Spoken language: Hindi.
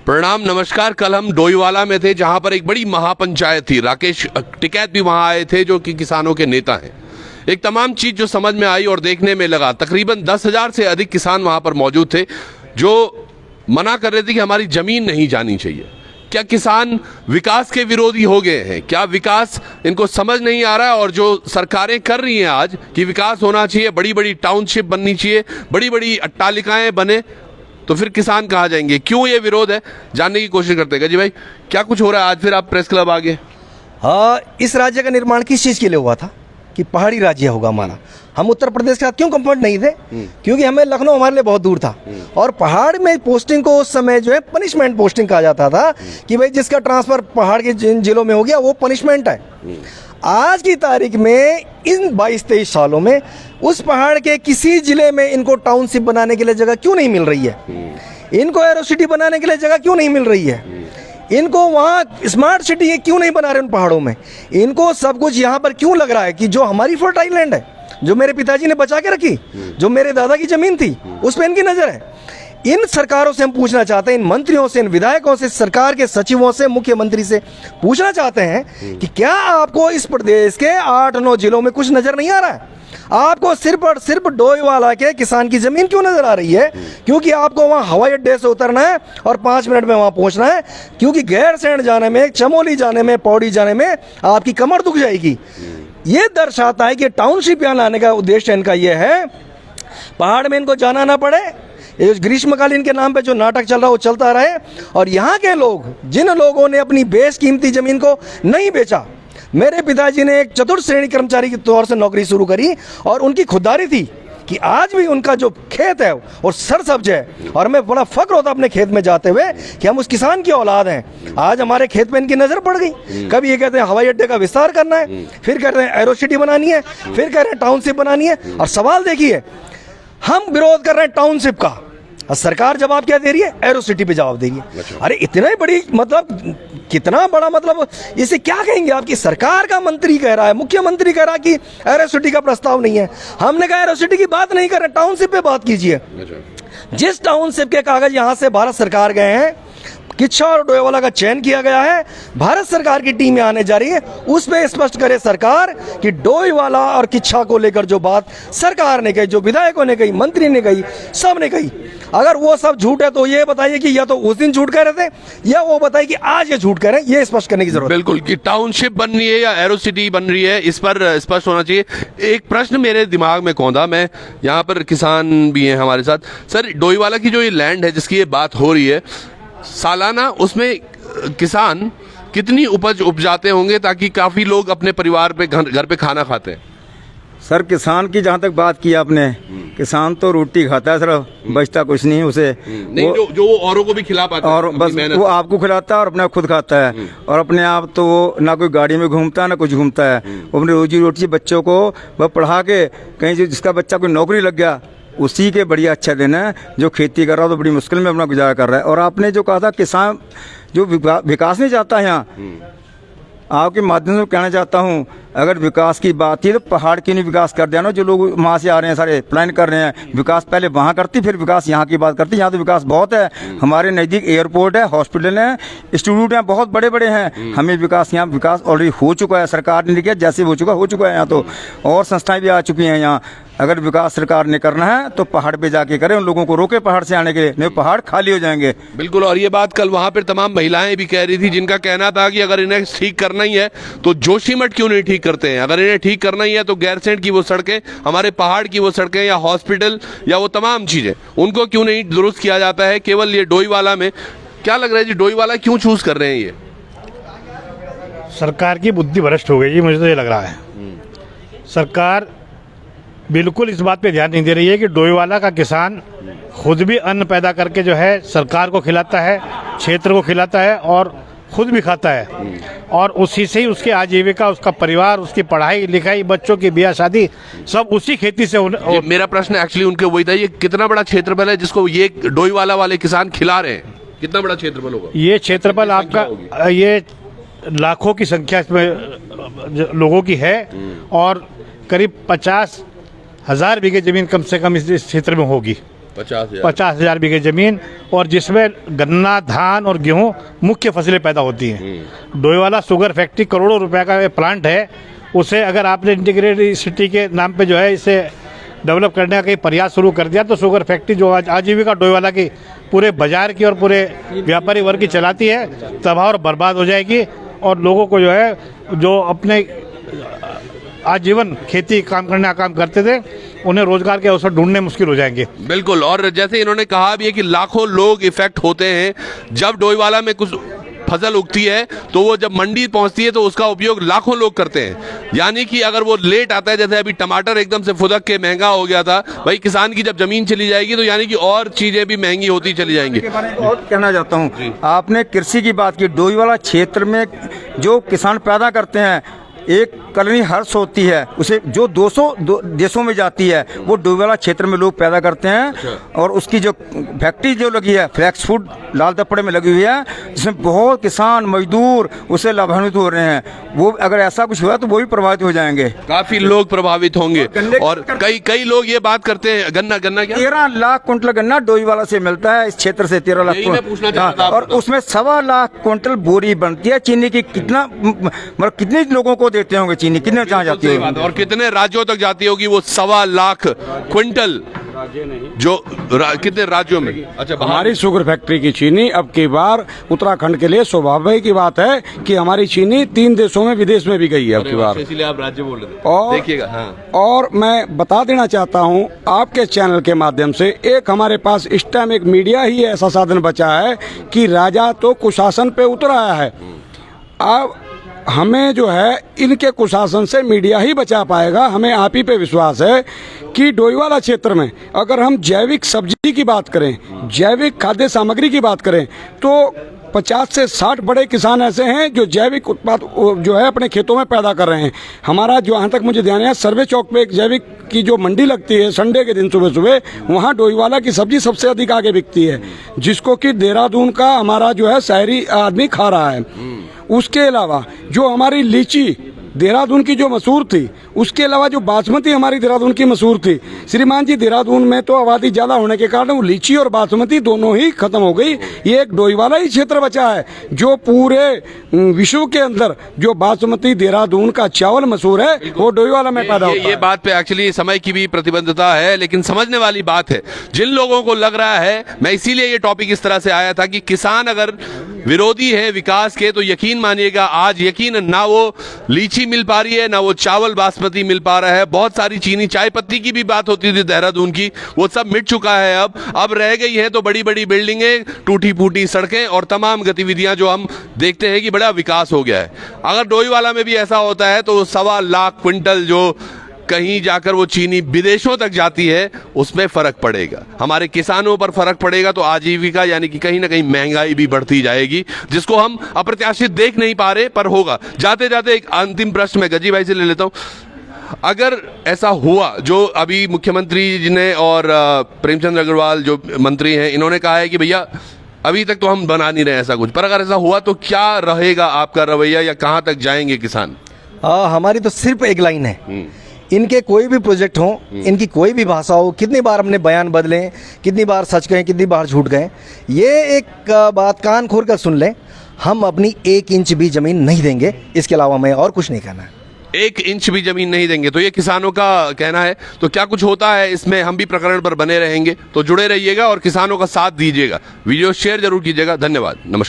प्रणाम, नमस्कार। कल हम डोईवाला में थे जहां पर एक बड़ी महापंचायत थी। राकेश टिकैत भी वहां आए थे जो कि किसानों के नेता हैं। एक तमाम चीज जो समझ में आई और देखने में लगा, तकरीबन 10,000 से अधिक किसान वहां पर मौजूद थे जो मना कर रहे थे कि हमारी जमीन नहीं जानी चाहिए। क्या किसान विकास के विरोधी हो गए हैं? क्या विकास इनको समझ नहीं आ रहा है? और जो सरकारें कर रही हैं आज कि विकास होना चाहिए, बड़ी बड़ी टाउनशिप बननी चाहिए, बड़ी बड़ी अट्टालिकाएं बने, तो फिर किसान कहाँ जाएंगे? क्यों ये विरोध है, जानने की कोशिश करते हैं। जी भाई, क्या कुछ हो रहा है आज? फिर आप प्रेस क्लब आ गए। हाँ, इस राज्य का निर्माण किस चीज़ के लिए हुआ था कि पहाड़ी राज्य होगा हमारा। हम उत्तर प्रदेश के साथ क्यों कंफर्ट नहीं थे? क्योंकि हमें लखनऊ हमारे लिए बहुत दूर था और पहाड़ में पोस्टिंग को उस समय जो है पनिशमेंट पोस्टिंग कहा जाता था कि भाई जिसका ट्रांसफर पहाड़ के जिन जिलों में हो गया वो पनिशमेंट है। आज की तारीख में इन 22-23 सालों में उस पहाड़ के किसी जिले में इनको टाउनशिप बनाने के लिए जगह क्यों नहीं मिल रही है? इनको एरो सिटी बनाने के लिए जगह क्यों नहीं मिल रही है? इनको वहाँ स्मार्ट सिटी क्यों नहीं बना रहे उन पहाड़ों में? इनको सब कुछ यहाँ पर क्यों लग रहा है कि जो हमारी फर्टाइल लैंड है, जो मेरे पिताजी ने बचा के रखी, जो मेरे दादा की जमीन थी, उस पर इनकी नज़र है। इन सरकारों से हम पूछना चाहते हैं, इन मंत्रियों से, इन विधायकों से, सरकार के सचिवों से, मुख्यमंत्री से पूछना चाहते हैं कि क्या आपको इस प्रदेश के 8-9 जिलों में कुछ नज़र नहीं आ रहा है? आपको सिर्फ और सिर्फ डोईवाला के किसान की जमीन क्यों नजर आ रही है? क्योंकि आपको वहां हवाई अड्डे से उतरना है और 5 मिनट में वहां पहुंचना है, क्योंकि गैरसैंण जाने में, चमोली जाने में, पौड़ी जाने में आपकी कमर दुख जाएगी। ये दर्शाता है कि टाउनशिप यहाँ लाने का उद्देश्य इनका यह है पहाड़ में इनको जाना ना पड़े, ग्रीष्मकालीन के नाम पे जो नाटक चल रहा है वो चलता रहे, और यहाँ के लोग, जिन लोगों ने अपनी बेशकीमती जमीन को नहीं बेचा, मेरे पिताजी ने एक चतुर्थ श्रेणी कर्मचारी के तौर से नौकरी शुरू करी और उनकी खुददारी थी कि आज भी उनका जो खेत है और सरसब्ज है, और हमें बड़ा फक्र होता अपने खेत में जाते हुए कि हम उस किसान की औलाद हैं। आज हमारे खेत पे इनकी नज़र पड़ गई। कभी ये कहते हैं हवाई अड्डे का विस्तार करना है, फिर कहते हैं एरो सिटी बनानी है, फिर कह रहे हैं टाउनशिप बनानी है। और सवाल देखिए, हम विरोध कर रहे हैं टाउनशिप का और सरकार जवाब क्या दे रही है? एरो सिटी पे जवाब दे रही है। अरे इतना ही बड़ी, मतलब कितना बड़ा, मतलब इसे क्या कहेंगे? आपकी सरकार का मंत्री कह रहा है, मुख्यमंत्री कह रहा है कि एरो सिटी का प्रस्ताव नहीं है। हमने कहा एरो सिटी की बात नहीं कर रहे, टाउनशिप पे बात कीजिए। जिस टाउनशिप के कागज यहां से भारत सरकार गए हैं, किच्छा और डोईवाला का चयन किया गया है, भारत सरकार की टीमें आने जा रही है, उस पे स्पष्ट करे सरकार कि डोईवाला और किच्छा को लेकर जो बात सरकार ने कही, जो विधायकों ने कही, मंत्री ने कही, सब ने कही, अगर वो सब झूठ है तो ये बताइए कि या तो उस दिन झूठ कह रहे थे या वो बताइए कि आज ये झूठ कह रहे हैं। ये स्पष्ट करने की जरूरत है। बिल्कुल, कि टाउनशिप बन रही है या एरो सिटी बन रही है, इस पर स्पष्ट होना चाहिए। एक प्रश्न मेरे दिमाग में कौंधा, मैं यहाँ पर किसान भी हैं हमारे साथ। सर, डोईवाला की जो ये लैंड है जिसकी ये बात हो रही है, सालाना उसमें किसान कितनी उपज उपजाते होंगे ताकि काफी लोग अपने परिवार पे घर पे खाना खाते हैं? सर, किसान की जहाँ तक बात की आपने, किसान तो रोटी खाता है सर, बचता कुछ नहीं उसे। नहीं, जो वो औरों को भी खिला पाता है, और बस वो आपको खिलाता है और अपने खुद खाता है, और अपने आप तो वो ना कोई गाड़ी में घूमता है ना कुछ घूमता है। वो अपनी रोजी रोटी बच्चों को वह पढ़ा के, कहीं जिसका बच्चा कोई नौकरी लग गया उसी के बढ़िया अच्छा दिन है। जो खेती कर रहा है तो बड़ी मुश्किल में अपना गुजारा कर रहा है। और आपने जो कहा था किसान जो विकास नहीं चाहता है, यहाँ आपके माध्यम से कहना चाहता हूँ, अगर विकास की बात है तो पहाड़ की नहीं विकास कर दिया ना। जो लोग वहाँ से आ रहे हैं, सारे प्लान कर रहे हैं, विकास पहले वहाँ करती फिर विकास यहाँ की बात करती। यहाँ तो विकास बहुत है, हमारे नज़दीक एयरपोर्ट है, हॉस्पिटल है, इंस्टीट्यूट हैं, बहुत बड़े बड़े हैं। हमें विकास, यहाँ विकास ऑलरेडी हो चुका है, सरकार ने किया जैसे हो चुका है यहाँ तो, और संस्थाएं भी आ चुकी हैं यहाँ। अगर विकास सरकार ने करना है तो पहाड़ पे जाके करें, उन लोगों को रोके पहाड़ से आने के लिए, नहीं पहाड़ खाली हो जाएंगे। बिल्कुल, और ये बात कल वहां पर तमाम महिलाएं भी कह रही थी जिनका कहना था कि अगर इन्हें ठीक करना ही है तो जोशीमठ क्यों नहीं ठीक करते हैं? अगर इन्हें ठीक करना ही है तो गैरसैंण की वो सड़कें, हमारे पहाड़ की वो सड़कें या हॉस्पिटल या वो तमाम चीजें, उनको क्यों नहीं दुरुस्त किया जाता है? केवल ये डोईवाला में क्या लग रहा है जी, डोईवाला क्यों चूज कर रहे हैं? ये सरकार की बुद्धि भ्रष्ट हो गई जी, मुझे तो ये लग रहा है। सरकार बिल्कुल इस बात पे ध्यान नहीं दे रही है कि डोईवाला का किसान खुद भी अन्न पैदा करके जो है सरकार को खिलाता है, क्षेत्र को खिलाता है और खुद भी खाता है, और उसी से ही उसकी आजीविका, उसका परिवार, उसकी पढ़ाई लिखाई, बच्चों की ब्याह शादी सब उसी खेती से मेरा प्रश्न एक्चुअली उनके वही था, ये कितना बड़ा क्षेत्रफल है जिसको ये डोईवाला वाले किसान खिला रहे हैं? कितना बड़ा क्षेत्रफल होगा ये? क्षेत्रफल आपका ये लाखों की संख्या इसमें लोगों की है, और करीब 50,000 बीघे जमीन कम से कम इस क्षेत्र में होगी। 50,000 50,000 बीघे जमीन, और जिसमें गन्ना, धान और गेहूं मुख्य फसलें पैदा होती हैं। डोईवाला शुगर फैक्ट्री करोड़ों रुपए का ये प्लांट है, उसे अगर आपने इंटीग्रेटेड सिटी के नाम पे जो है इसे डेवलप करने का कहीं प्रयास शुरू कर दिया तो शुगर फैक्ट्री जो आज आजीविका डोईवाला की पूरे बाजार की और पूरे व्यापारी वर्ग की चलाती है, तबाह और बर्बाद हो जाएगी, और लोगों को जो है जो अपने आजीवन खेती काम करते थे उन्हें रोजगार के अवसर ढूंढने मुश्किल हो जाएंगे। बिल्कुल। और जैसे इन्होंने कहा भी है कि लाखों लोग इफेक्ट होते हैं जब डोईवाला में कुछ फसल उगती है, तो वो जब मंडी पहुंचती है तो उसका उपयोग लाखों लोग करते हैं। यानी कि अगर वो लेट आता है, जैसे अभी टमाटर एकदम से फुदक के महंगा हो गया था, भाई किसान की जब जमीन चली जाएगी तो यानी कि और चीजें भी महंगी होती चली जाएंगी। और कहना चाहता हूँ, आपने कृषि की बात की, डोईवाला क्षेत्र में जो किसान पैदा करते हैं एक कलनी हर्ष होती है, उसे जो 200 देशों में जाती है वो डोईवाला क्षेत्र में लोग पैदा करते हैं। और उसकी जो फैक्ट्री जो लगी है फ्लैक्स फूड लाल दपड़े में लगी हुई है, जिसमें बहुत किसान मजदूर उससे लाभान्वित हो रहे हैं। वो अगर ऐसा कुछ हुआ तो वो भी प्रभावित हो जाएंगे, काफी लोग प्रभावित होंगे। और कई लोग ये बात करते हैं, गन्ना क्या 13 लाख कुंटल गन्ना डोईवाला से मिलता है इस क्षेत्र से, 13 लाख यही मैं पूछना चाह रहा था और उसमें 1.25 लाख कुंटल बोरी बनती है चीनी की। कितना मतलब कितने लोगों को देते होंगे चीनी, कितने जहाँ जाती है और कितने राज्यों तक जाती होगी वो 1.25 लाख क्विंटल जो कितने राज्यों में। अच्छा, हमारी शुगर फैक्ट्री की चीनी अब की बार उत्तराखंड के लिए स्वाभाविक की बात है कि हमारी चीनी 3 देशों में विदेश में भी गई है अब की बार, इसीलिए आप राज्य बोल रहे थे। और देखिएगा। हाँ। और मैं बता देना चाहता हूं आपके चैनल के माध्यम से, एक हमारे पास इस टाइम एक मीडिया ही ऐसा साधन बचा है कि राजा तो कुशासन पे उतर आया है। अब हमें जो है इनके कुशासन से मीडिया ही बचा पाएगा। हमें आप ही पे विश्वास है कि डोईवाला क्षेत्र में अगर हम जैविक सब्जी की बात करें, जैविक खाद्य सामग्री की बात करें, तो 50 से 60 बड़े किसान ऐसे हैं जो जैविक उत्पाद जो है अपने खेतों में पैदा कर रहे हैं। हमारा जो यहाँ तक मुझे ध्यान है, सर्वे चौक पे एक जैविक की जो मंडी लगती है संडे के दिन सुबह सुबह, वहाँ डोईवाला की सब्जी सबसे अधिक आगे बिकती है, जिसको कि देहरादून का हमारा जो है शहरी आदमी खा रहा है। उसके अलावा जो हमारी लीची देहरादून की जो मशहूर थी, उसके अलावा जो बासमती हमारी देहरादून की मशहूर थी, श्रीमान जी देहरादून में तो आबादी ज़्यादा होने के कारण वो लीची और बासमती दोनों ही खत्म हो गई। ये एक डोईवाला ही क्षेत्र बचा है जो पूरे विश्व के अंदर जो बासमती देहरादून का चावल मशहूर है वो डोईवाला में पैदा होता है। ये बात पे एक्चुअली समय की भी प्रतिबद्धता है, लेकिन समझने वाली बात है। जिन लोगों को लग रहा है, मैं इसीलिए ये टॉपिक इस तरह से आया था कि किसान अगर विरोधी है विकास के, तो यकीन मानिएगा आज यकीन ना वो लीची मिल पा रही है, ना वो चावल बासमती मिल पा रहा है। बहुत सारी चीनी चाय पत्ती की भी बात होती थी देहरादून की, वो सब मिट चुका है। अब रह गई है तो बड़ी बड़ी बिल्डिंगें, टूटी फूटी सड़कें और तमाम गतिविधियां जो हम देखते हैं कि बड़ा विकास हो गया है। अगर डोईवाला में भी ऐसा होता है तो 1.25 लाख क्विंटल जो कहीं जाकर वो चीनी विदेशों तक जाती है, उसमें फर्क पड़ेगा, हमारे किसानों पर फर्क पड़ेगा। तो आजीविका यानी कि कहीं ना कहीं महंगाई भी बढ़ती जाएगी, जिसको हम अप्रत्याशित देख नहीं पा रहे, पर होगा। जाते जाते एक अंतिम प्रश्न मैं गजी भाई से ले लेता हूं। अगर ऐसा हुआ जो अभी मुख्यमंत्री जी ने और प्रेमचंद अग्रवाल जो मंत्री हैं, इन्होंने कहा है कि भैया अभी तक तो हम बना नहीं रहे ऐसा कुछ, पर अगर ऐसा हुआ तो क्या रहेगा आपका रवैया या कहां तक जाएंगे किसान? हमारी तो सिर्फ एक लाइन है, इनके कोई भी प्रोजेक्ट हो, इनकी कोई भी भाषा हो, कितनी बार हमने बयान बदले, कितनी बार सच कहें, कितनी बार झूठ गए, ये एक बात कान खोल कर सुन लें, हम अपनी 1 इंच भी ज़मीन नहीं देंगे। इसके अलावा मैं और कुछ नहीं कहना है। 1 इंच भी जमीन नहीं देंगे, तो ये किसानों का कहना है। तो क्या कुछ होता है इसमें, हम भी प्रकरण पर बने रहेंगे, तो जुड़े रहिएगा और किसानों का साथ दीजिएगा। वीडियो शेयर जरूर कीजिएगा। धन्यवाद, नमस्कार।